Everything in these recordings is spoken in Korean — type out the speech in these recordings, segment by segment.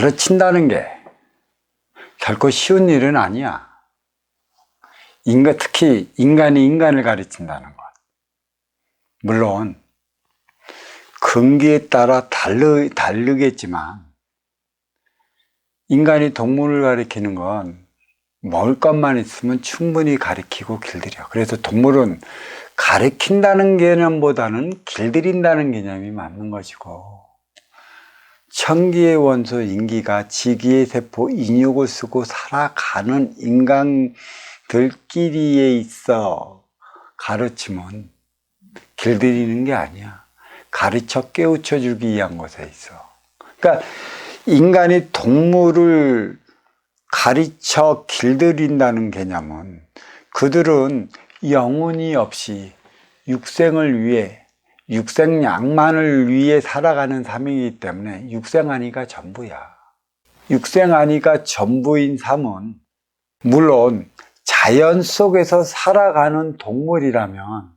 가르친다는 게 결코 쉬운 일은 아니야. 특히 인간이 인간을 가르친다는 것. 물론 근기에 따라 다르겠지만 인간이 동물을 가르치는 건 먹을 것만 있으면 충분히 가르치고 길들여. 그래서 동물은 가르친다는 개념보다는 길들인다는 개념이 맞는 것이고, 천기의 원소 인기가 지기의 세포 인육을 쓰고 살아가는 인간들끼리에 있어 가르침은 길들이는 게 아니야. 가르쳐 깨우쳐 주기 위한 것에 있어. 그러니까 인간이 동물을 가르쳐 길들인다는 개념은 그들은 영혼이 없이 육생을 위해, 육생양만을 위해 살아가는 삶이기 때문에 육생아니가 전부야. 육생아니가 전부인 삶은 물론 자연 속에서 살아가는 동물이라면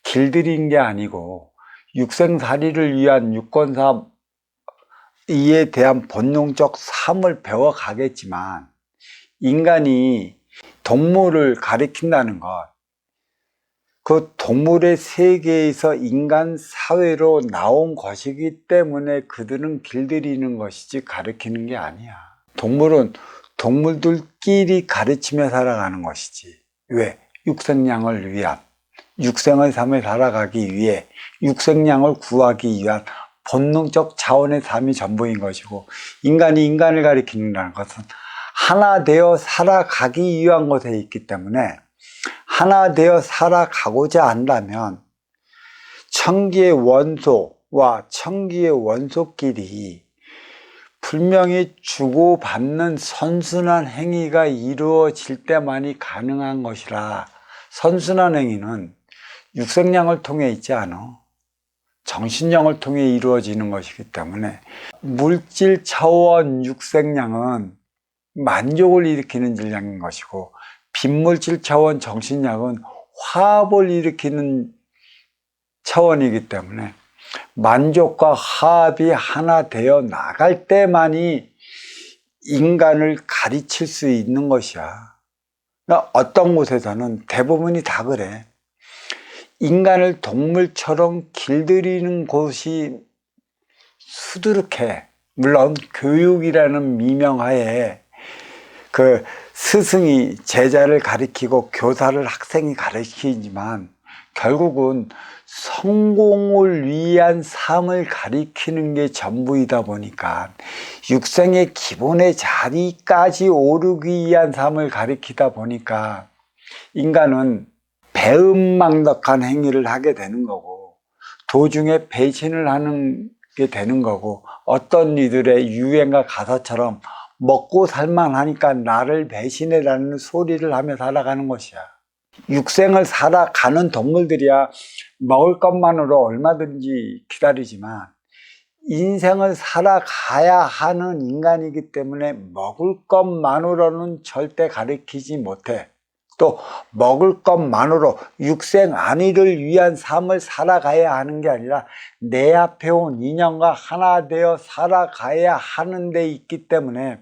길들인 게 아니고 육생살이를 위한 유권사 이에 대한 본능적 삶을 배워가겠지만, 인간이 동물을 가리킨다는 것, 그 동물의 세계에서 인간 사회로 나온 것이기 때문에 그들은 길들이는 것이지 가르치는 게 아니야. 동물은 동물들끼리 가르치며 살아가는 것이지. 왜? 육생량을 위한, 육생의 삶을 살아가기 위해, 육생량을 구하기 위한 본능적 차원의 삶이 전부인 것이고, 인간이 인간을 가리킨다는 것은 하나 되어 살아가기 위한 것에 있기 때문에, 하나 되어 살아가고자 한다면 천기의 원소와 천기의 원소끼리 분명히 주고받는 선순환 행위가 이루어질 때만이 가능한 것이라, 선순환 행위는 육생량을 통해 있지 않아. 정신량을 통해 이루어지는 것이기 때문에 물질 차원 육생량은 만족을 일으키는 질량인 것이고, 빈물질 차원 정신량은 화합을 일으키는 차원이기 때문에 만족과 화합이 하나 되어 나갈 때만이 인간을 가르칠 수 있는 것이야. 그러니까 어떤 곳에서는 대부분이 다 그래. 인간을 동물처럼 길들이는 곳이 수두룩해. 물론 교육이라는 미명하에 그 스승이 제자를 가리키고 교사를 학생이 가르치지만 결국은 성공을 위한 삶을 가리키는 게 전부이다 보니까, 육생의 기본의 자리까지 오르기 위한 삶을 가리키다 보니까 인간은 배은망덕한 행위를 하게 되는 거고, 도중에 배신을 하는 게 되는 거고, 어떤 이들의 유행가 가사처럼 먹고 살만 하니까 나를 배신해라는 소리를 하며 살아가는 것이야. 육생을 살아가는 동물들이야 먹을 것만으로 얼마든지 기다리지만, 인생을 살아가야 하는 인간이기 때문에 먹을 것만으로는 절대 가리키지 못해. 또 먹을 것만으로 육생 안위를 위한 삶을 살아가야 하는 게 아니라 내 앞에 온 인연과 하나 되어 살아가야 하는 데 있기 때문에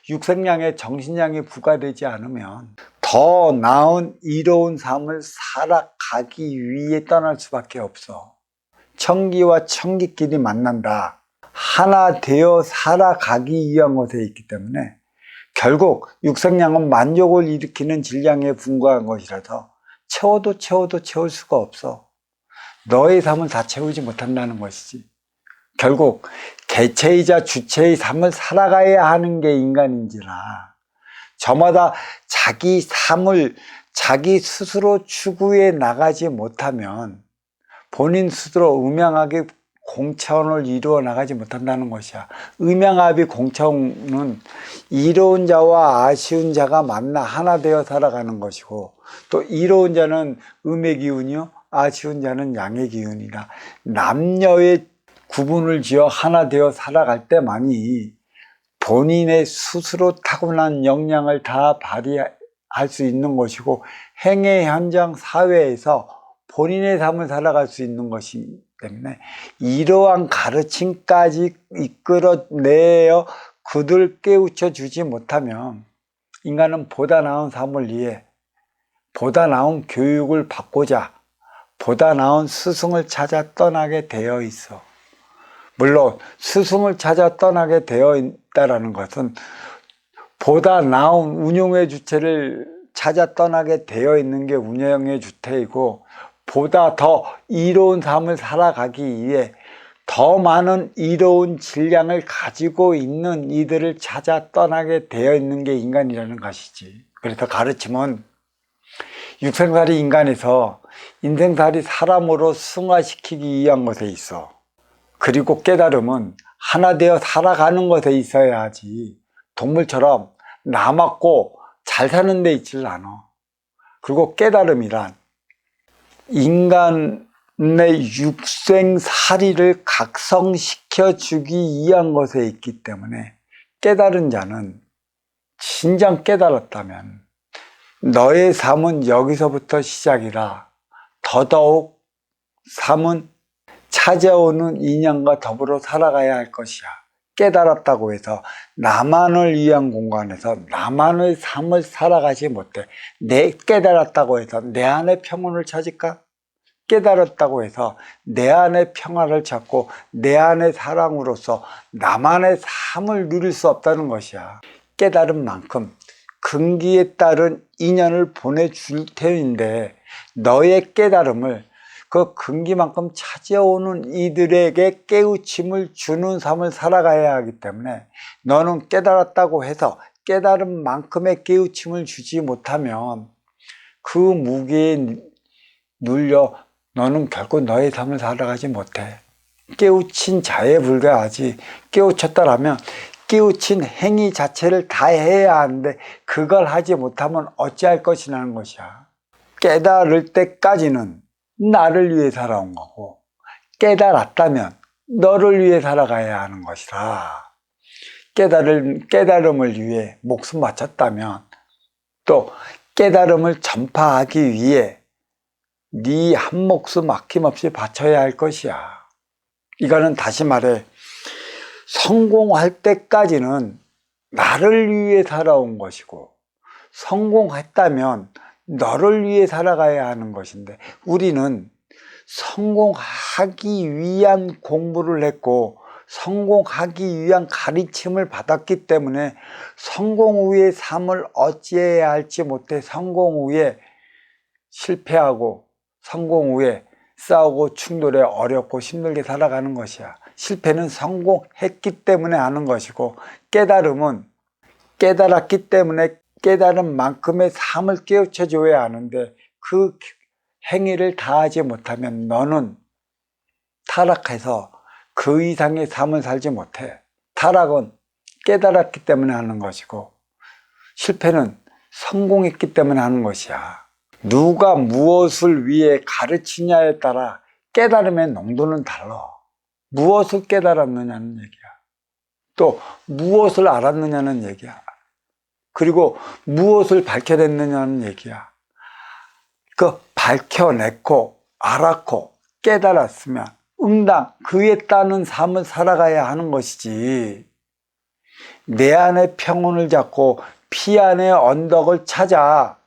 육생량에 정신량이 부과되지 않으면 더 나은 이로운 삶을 살아가기 위해 떠날 수밖에 없어. 천기와 천기끼리 만난다. 하나 되어 살아가기 위한 것에 있기 때문에 결국 육생량은 만족을 일으키는 질량에 분과한 것이라서 채워도 채울 수가 없어. 너의 삶을 다 채우지 못한다는 것이지. 결국 개체이자 주체의 삶을 살아가야 하는 게 인간인지라, 저마다 자기 삶을 자기 스스로 추구해 나가지 못하면 본인 스스로 음양하게 공천을 이루어 나가지 못한다는 것이야. 음양합의 공천은 이로운 자와 아쉬운 자가 만나 하나 되어 살아가는 것이고, 또 이로운 자는 음의 기운이요 아쉬운 자는 양의 기운이라, 남녀의 구분을 지어 하나 되어 살아갈 때만이 본인의 스스로 타고난 역량을 다 발휘할 수 있는 것이고, 행의 현장 사회에서 본인의 삶을 살아갈 수 있는 것이기 때문에 이러한 가르침까지 이끌어내어 그들 깨우쳐 주지 못하면 인간은 보다 나은 삶을 위해 보다 나은 교육을 받고자 보다 나은 스승을 찾아 떠나게 되어 있어. 물론 스승을 찾아 떠나게 되어 있다는 것은 보다 나은 운용의 주체를 찾아 떠나게 되어 있는 게 운영의 주체이고, 보다 더 이로운 삶을 살아가기 위해 더 많은 이로운 질량을 가지고 있는 이들을 찾아 떠나게 되어 있는 게 인간이라는 것이지. 그래서 가르침은 육생살이 인간에서 인생살이 사람으로 승화시키기 위한 것에 있어. 그리고 깨달음은 하나 되어 살아가는 것에 있어야 하지, 동물처럼 남았고 잘 사는 데 있지를 않아. 그리고 깨달음이란 인간의 육생살이를 각성시켜 주기 위한 것에 있기 때문에, 깨달은 자는 진정 깨달았다면 너의 삶은 여기서부터 시작이라 더더욱 삶은 찾아오는 인연과 더불어 살아가야 할 것이야. 깨달았다고 해서 나만을 위한 공간에서 나만의 삶을 살아가지 못해. 내 깨달았다고 해서 내 안에 평온을 찾을까? 깨달았다고 해서 내 안에 평화를 찾고 내 안의 사랑으로서 나만의 삶을 누릴 수 없다는 것이야. 깨달은 만큼 근기에 따른 인연을 보내줄 테인데, 너의 깨달음을 그 근기만큼 찾아오는 이들에게 깨우침을 주는 삶을 살아가야 하기 때문에, 너는 깨달았다고 해서 깨달은 만큼의 깨우침을 주지 못하면 그 무게에 눌려 너는 결코 너의 삶을 살아가지 못해. 깨우친 자에 불과하지, 깨우쳤다라면 깨우친 행위 자체를 다 해야 하는데 그걸 하지 못하면 어찌할 것이라는 것이야. 깨달을 때까지는 나를 위해 살아온 거고, 깨달았다면 너를 위해 살아가야 하는 것이라, 깨달음을 위해 목숨 바쳤다면 또 깨달음을 전파하기 위해 네 한 목숨 아낌없이 바쳐야 할 것이야. 이거는 다시 말해, 성공할 때까지는 나를 위해 살아온 것이고, 성공했다면 너를 위해 살아가야 하는 것인데, 우리는 성공하기 위한 공부를 했고 성공하기 위한 가르침을 받았기 때문에 성공 후의 삶을 어찌해야 할지 못해 성공 후에 실패하고 성공 후에 싸우고 충돌해 어렵고 힘들게 살아가는 것이야. 실패는 성공했기 때문에 하는 것이고, 깨달음은 깨달았기 때문에 깨달은 만큼의 삶을 깨우쳐 줘야 하는데, 그 행위를 다하지 못하면 너는 타락해서 그 이상의 삶을 살지 못해. 타락은 깨달았기 때문에 하는 것이고, 실패는 성공했기 때문에 하는 것이야. 누가 무엇을 위해 가르치냐에 따라 깨달음의 농도는 달라. 무엇을 깨달았느냐는 얘기야. 또 무엇을 알았느냐는 얘기야. 그리고 무엇을 밝혀냈느냐는 얘기야. 그 밝혀냈고 알았고 깨달았으면 응당 그에 따른 삶을 살아가야 하는 것이지, 내 안에 평온을 잡고 피 안의 언덕을 찾아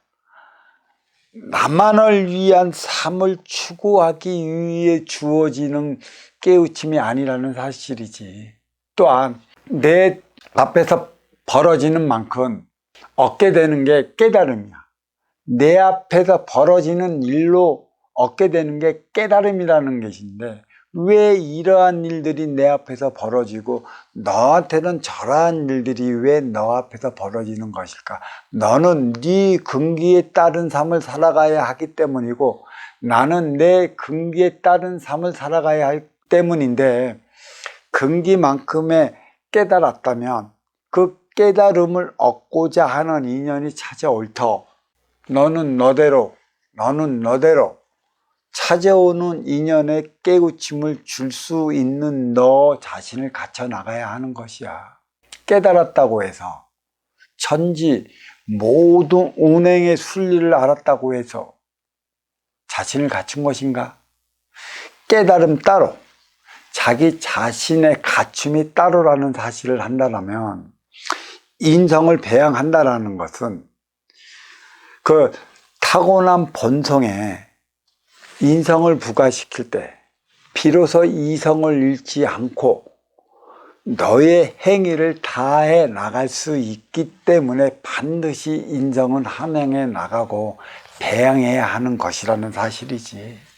나만을 위한 삶을 추구하기 위해 주어지는 깨우침이 아니라는 사실이지. 또한 내 앞에서 벌어지는 만큼 얻게 되는 게 깨달음이야. 내 앞에서 벌어지는 일로 얻게 되는 게 깨달음이라는 것인데, 왜 이러한 일들이 내 앞에서 벌어지고 너한테는 저러한 일들이 왜 너 앞에서 벌어지는 것일까? 너는 네 근기에 따른 삶을 살아가야 하기 때문이고, 나는 내 근기에 따른 삶을 살아가야 할 때문인데, 근기만큼의 깨달았다면 그 깨달음을 얻고자 하는 인연이 찾아올 터 너는 너대로 찾아오는 인연에 깨우침을 줄 수 있는 너 자신을 갖춰 나가야 하는 것이야. 깨달았다고 해서 천지 모든 운행의 순리를 알았다고 해서 자신을 갖춘 것인가? 깨달음 따로, 자기 자신의 갖춤이 따로라는 사실을 한다면, 인성을 배양한다라는 것은 그 타고난 본성에 인성을 부과시킬 때 비로소 이성을 잃지 않고 너의 행위를 다해 나갈 수 있기 때문에 반드시 인성은 함양해 나가고 배양해야 하는 것이라는 사실이지.